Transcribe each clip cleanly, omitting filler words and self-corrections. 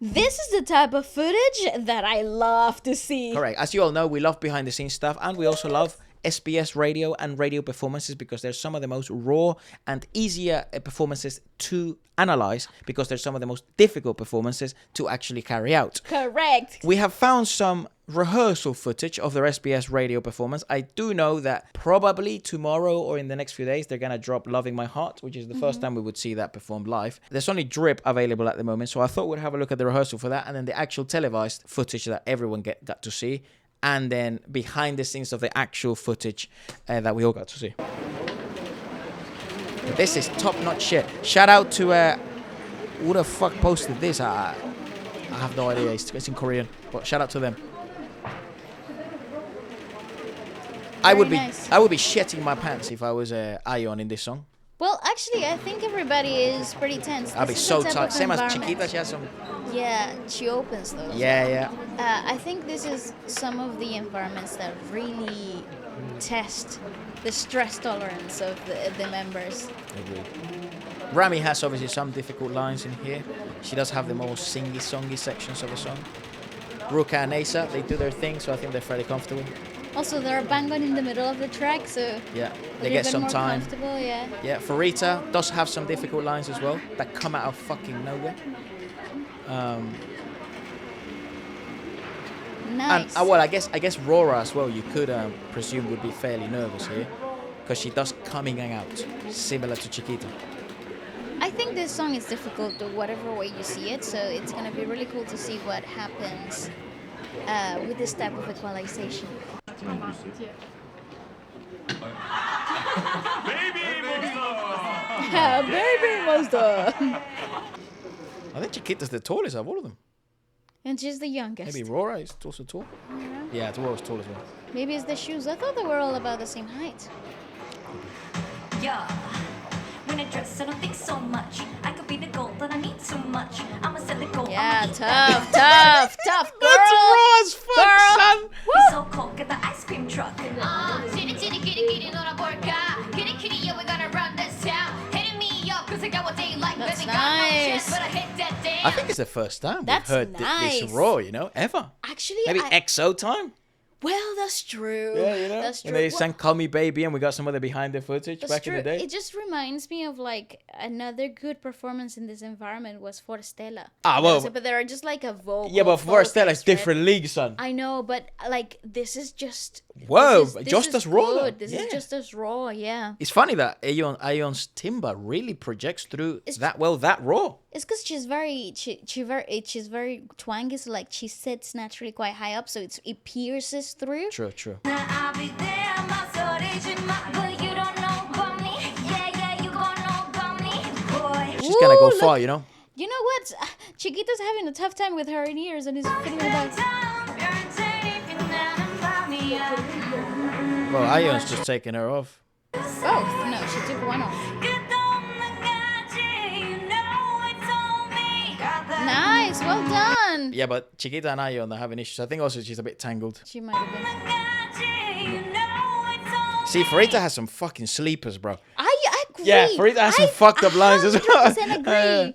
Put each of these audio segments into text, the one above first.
This is the type of footage that I love to see. Correct. As you all know, we love behind the scenes stuff, and we also love SBS radio and radio performances because they're some of the most raw and easier performances to analyze because they're some of the most difficult performances to actually carry out. Correct. We have found some rehearsal footage of their SBS radio performance. I do know that probably tomorrow or in the next few days they're going to drop Loving My Heart, which is the first time we would see that performed live. There's only drip available at the moment, so I thought we'd have a look at the rehearsal for that and then the actual televised footage that everyone got to see, and then behind the scenes of the actual footage that we all got to see. But this is top-notch shit. Shout out to who the fuck posted this? I have no idea. It's in Korean, but shout out to them. I would be shitting my pants if I was Ion in this song. Well, actually, I think everybody is pretty tense. I'd be so tight. Same as Chiquita, she has some. Yeah, she opens those. Yeah. I think this is some of the environments that really test the stress tolerance of the members. Agreed. Rami has obviously some difficult lines in here. She does have the more singy-songy sections of the song. Ruka and Asa, they do their thing, so I think they're fairly comfortable. Also, there are bang on in the middle of the track, so yeah, they get some time. Yeah, Farita does have some difficult lines as well that come out of fucking nowhere. Nice. And well, I guess Rora as well. You could presume would be fairly nervous here because she does coming out similar to Chiquita. I think this song is difficult whatever way you see it, so it's gonna be really cool to see what happens with this type of equalization. BABYMONSTER! I think Chiquita's the tallest of all of them. And she's the youngest. Maybe Rora is also tall. Yeah, Rora's tall as well. Maybe it's the shoes. I thought they were all about the same height. Yeah. When I dress, I don't think so much. I could be the gold that I need so much. I'm a silly gold. Yeah, tough girl. That's raw as fuck, son. So cold, get the ice cream truck. Chitty chitty kitty kitty no borka. Kitty kitty, yeah, we gonna run this town. Hitting me up, cause I got what they like. That's Baby, got no nice. chance, but I hit that damn. I think it's the first time That's we've heard nice. this raw, ever. Actually, Maybe XO time. well, that's true. Yeah, That's true. And they Well, sang Call Me Baby and we got some of the behind the footage that's back true. in the day. It just reminds me of like another good performance in this environment was for Stella. Ah, well. But there are just like a vocal. Yeah, but for Stella, it's focus, right? different league, son. I know, but like this is just. Whoa, this just is as raw, though. good. This Yeah. is just as raw, yeah. It's funny that Ion's timbre really projects through that raw. It's because she's very twangy, so like she sits naturally quite high up, so it pierces through. True. I'll be there, my soul is in my, but you don't know about me. Yeah, you gon' know about me, boy. She's gonna go Ooh, far, look. you know? You know what? Chiquita's having a tough time with her in ears and is feeling about. Well, Ion's just taking her off. Oh no, she took one off. Nice, well done. Yeah, but Chiquita and Ion are having issues. I think also she's a bit tangled. She might have been. See, Farita has some fucking sleepers, bro. I agree. Yeah, Farita has some fucked up lines as well. 100% agree.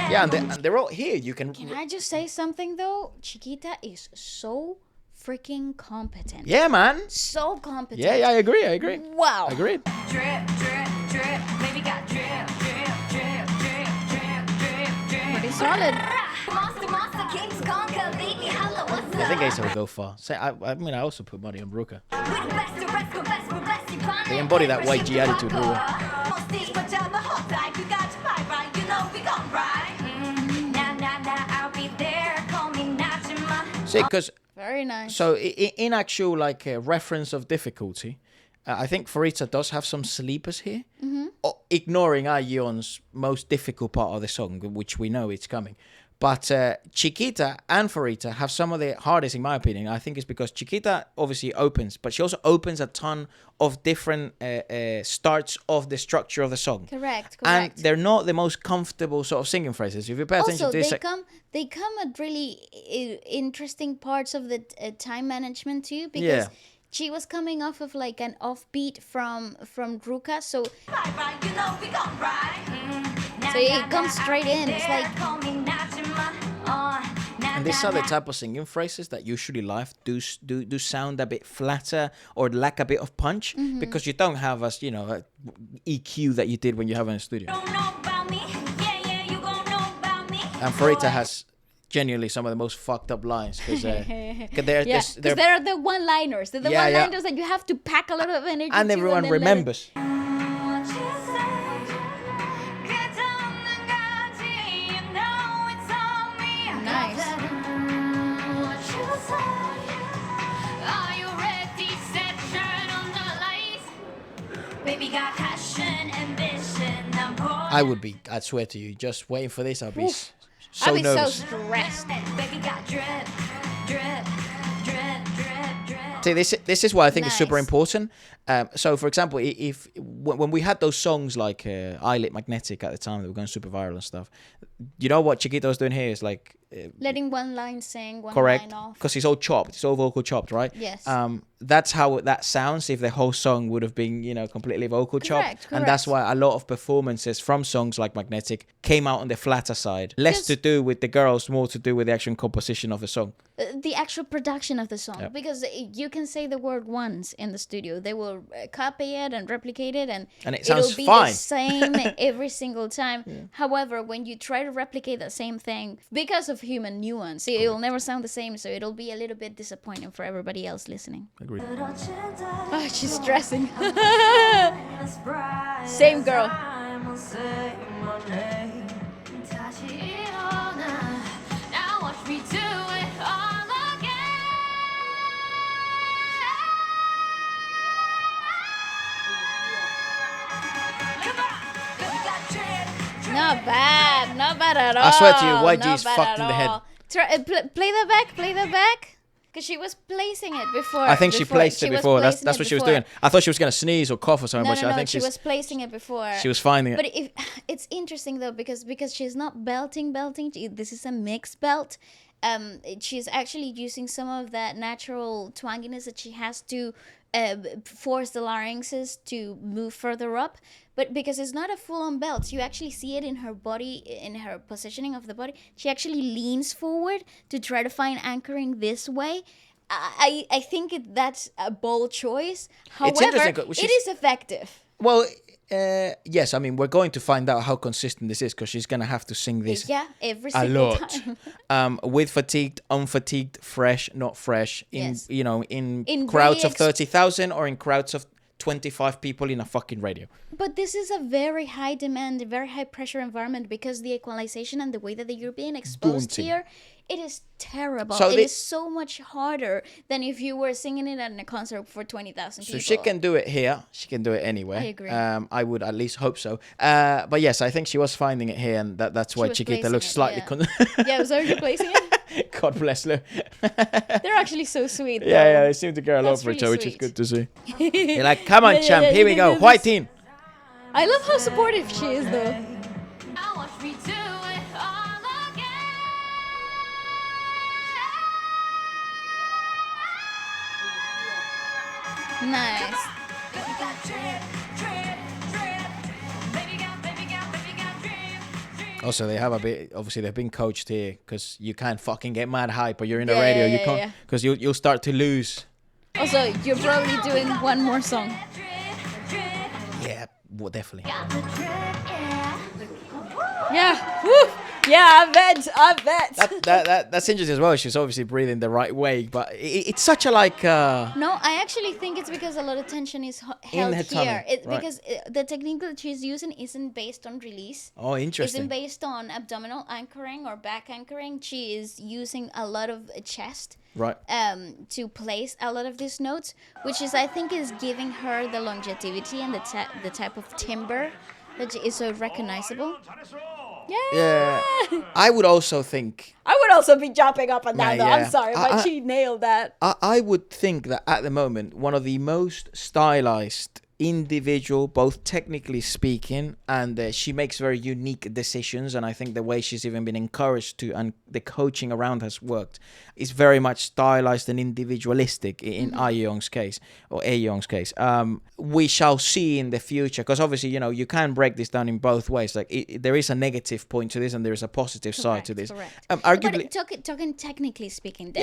Yeah, and they're all here. You can. Can I just say something though? Chiquita is so freaking competent. Yeah, man. So competent. Yeah, I agree. Wow. Agreed. Drip, drip, drip, baby got drip, drip, drip, drip, drip, drip, drip. Pretty solid. Monster, kings conquer, baby, holla, what's I up? think Asa will go far. I mean, I also put money on Ruka. We're the best, the rest, the best, we're blessed, you find They it. embody that YG attitude, really. On stage, but down the hot side, you got to fight right, you know we gon' ride. Now, I'll be there, call me Najima. See, because Very nice. so in actual like reference of difficulty, I think Farita does have some sleepers here, ignoring Ion's most difficult part of the song, which we know it's coming. But Chiquita and Farita have some of the hardest, in my opinion. I think it's because Chiquita obviously opens, but she also opens a ton of different starts of the structure of the song. Correct. And they're not the most comfortable sort of singing phrases. If you pay attention Also, to this, they come at really interesting parts of the time management too, because Yeah. she was coming off of like an offbeat from Ruka, so Right, you know we gon' ride. So it comes straight in. It's like- And these are the type of singing phrases that usually live do sound a bit flatter or lack a bit of punch because you don't have as a EQ that you did when you have it in the studio. Don't know about me. Yeah, you gon' know about me. And Farita has genuinely some of the most fucked up lines because they're they're the one-liners. They're the Yeah, yeah. one-liners that you have to pack a lot of energy and to everyone then let it- remembers. What you say? Get on the 가지. You know it's on me. Nice. What you say? Are you ready? Set, turn on the lights. Baby got passion, ambition. I'm I swear to you, just waiting for this, I'll be so I'd be nervous. so stressed. Baby got drip, drip, drip, drip, drip. See, this is why I think it's super Nice. important. So, for example, when we had those songs like I Lit Magnetic at the time that were going super viral and stuff, you know what Chiquito's doing here is like Letting one line sing, one correct line off. because it's all chopped, it's all vocal chopped, right? Yes. That's how that sounds if the whole song would have been completely vocal chopped, and that's correct. why a lot of performances from songs like Magnetic came out on the flatter side, less to do with the girls, more to do with the actual composition of the song. The actual production of the song, Yep. because you can say the word once in the studio, they will copy it and replicate it, and it sounds it'll be fine. the same every single time. However, when you try to replicate the same thing, because of human nuance, it'll never sound the same, so it'll be a little bit disappointing for everybody else listening. Agreed. Oh, she's stressing. Same girl. 다시 일어나. Now watch me do it all again. Not bad at all. I swear to you, YG Not is bad fucked at in the head. all. Play that back. Because she was placing it before. I think she placed it was before. That's placing it what she was before. doing. I thought she was gonna sneeze or cough or something, No, but I think she was placing it before. she was finding it. But it's interesting though because she's not belting. This is a mixed belt. She's actually using some of that natural twanginess that she has to force the larynxes to move further up. But because it's not a full-on belt, you actually see it in her body, in her positioning of the body. She actually leans forward to try to find anchoring this way. I think that's a bold choice. However, interesting 'cause it is effective. Well, yes. I mean, we're going to find out how consistent this is because she's gonna have to sing this Yeah, every a single lot. time. With fatigued, unfatigued, fresh, not fresh. Yes. In very crowds of 30,000 or in crowds of 25 people in a fucking radio. But this is a very high demand, very high pressure environment because the equalization and the way that you're being exposed Daunting. here, it is terrible. So It is so much harder than if you were singing it at a concert for 20,000 people. So she can do it here. She can do it anywhere. I agree. I would at least hope so. But yes, I think she was finding it here, and that's why was Chiquita placing looks it, slightly. yeah. Yeah, so you're placing it? God bless her. They're actually so sweet. Yeah, though. they seem to care a lot That's for each really other, which is sweet. good to see. You're like, come on, Yeah, yeah, champ, yeah, here we yeah, go. yeah, White this- team. I love how supportive she is, though. Now watch me do it all again. Nice. Baby got drip, drip, drip. Baby got drip, drip. Also, they have a bit. Obviously, they've been coached here because you can't fucking get mad hype, but you're in the Yeah, radio. yeah, You yeah, can't yeah. because you'll start to lose. Also, you're probably doing one more song. Drip, drip. Yeah, well, definitely. Got the drip, yeah. Yeah. Woo. Yeah, I bet. That's interesting as well. She's obviously breathing the right way, but it's such a like. No, I actually think it's because a lot of tension is held her tummy, here. right. Because the technique that she's using isn't based on release. Oh, Isn't interesting. based on abdominal anchoring or back anchoring. She is using a lot of chest Right. to place a lot of these notes, which is I think is giving her the longevity and the type of timbre that is so recognizable. Yeah. I would also think. I would also be jumping up and down. Right, though. yeah. I'm sorry, but I- she nailed that. I would think that at the moment one of the most stylized individual, both technically speaking, and she makes very unique decisions. And I think the way she's even been encouraged to, and the coaching around has worked, is very much stylized and individualistic in Ayeong's case, or Ayeong's case. We shall see in the future, because obviously, you know, you can break this down in both ways. Like there is a negative point to this, and there is a positive side to this. Correct. Arguably, But talking technically speaking,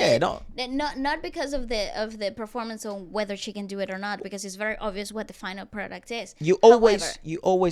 not because of the performance or whether she can do it or not, because it's very obvious what the final product is. You always,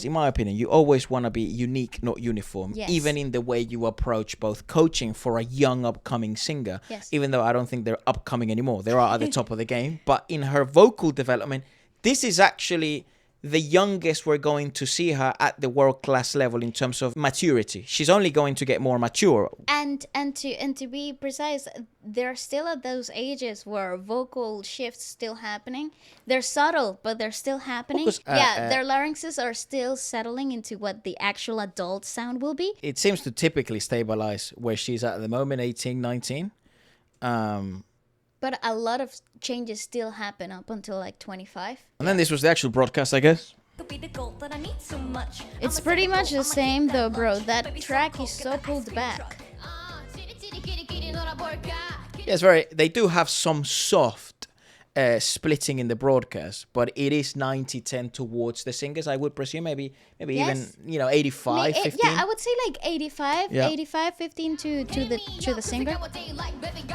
in my opinion, you always want to be unique, not uniform. Yes. Even in the way you approach both coaching for a young upcoming singer. Yes. Even though I don't think they're upcoming anymore, they are at the top of the game. But in her vocal development, this is actually the youngest we're going to see her at the world-class level in terms of maturity. She's only going to get more mature. And to be precise, they're still at those ages where vocal shifts still happening. They're subtle, but they're still happening. Because, their larynxes are still settling into what the actual adult sound will be. It seems to typically stabilize where she's at the moment, 18, 19. But a lot of changes still happen up until like 25. And then this was the actual broadcast, I guess. Could be the gold that I need so much. It's pretty much the same though, bro. That track is so pulled back. Yeah, it's very. They do have some soft splitting in the broadcast, but it is 90-10 towards the singers. I would presume maybe Yes. even 85, 15. Yeah, I would say like 85, Yeah. 85, 15 to the singer.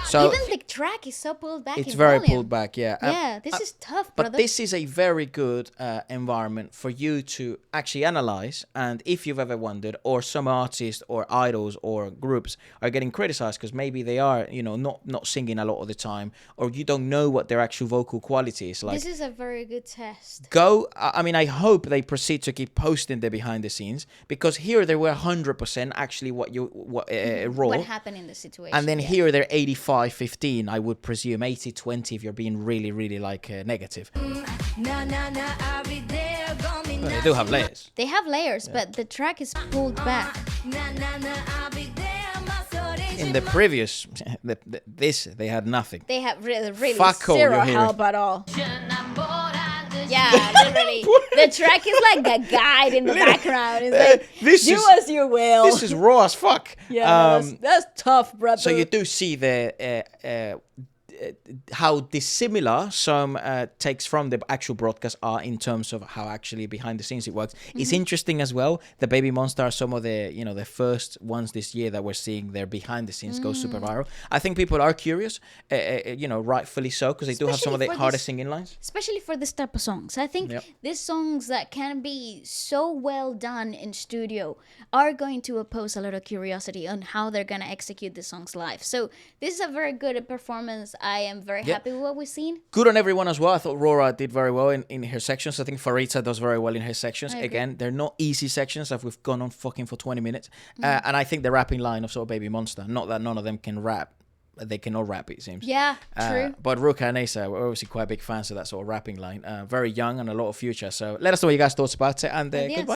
So Even the track is so pulled back. it's in very volume. pulled back. Yeah. Yeah, this is tough, brother. But this is a very good environment for you to actually analyze. And if you've ever wondered, or some artists or idols or groups are getting criticized because maybe they are, not singing a lot of the time, or you don't know what their actual vocal quality is like. This is a very good test. I hope they proceed to keep posting the behind the scenes, because here they were 100% actually raw. What happened in the situation? And then yeah. here they're 85-15, I would presume 80-20 if you're being really, really negative. I'll be there, gonna be But they do have layers. They have layers, but the track is pulled back. I'll be there, my soul is In the previous, they had nothing. They have really Fuck all zero you're hearing. help at all. Yeah, literally. The track is like a guide in the background. It's like, do as you will. This is raw as fuck. Yeah, that's tough, brother. So you do see the how dissimilar some takes from the actual broadcast are in terms of how actually behind the scenes it works. It's interesting as well. The BABYMONSTER are some of the the first ones this year that we're seeing their behind the scenes go super viral. I think people are curious, rightfully so, because they do have some of the Especially for hardest this- singing lines. Especially for this type of songs. I think Yep. these songs that can be so well done in studio are going to oppose a lot of curiosity on how they're going to execute the songs live. So this is a very good performance. I am very happy with what we've seen. Good on everyone as well. I thought Rora did very well in her sections. I think Farita does very well in her sections. I agree. Again, they're not easy sections that we've gone on fucking for 20 minutes. And I think the rapping line of sort of BABYMONSTER, not that none of them can rap. They can all rap, it seems. Yeah, true. But Ruka and Asa were obviously quite big fans of that sort of rapping line. Very young and a lot of future. So let us know what you guys thoughts about it. And Yes. goodbye.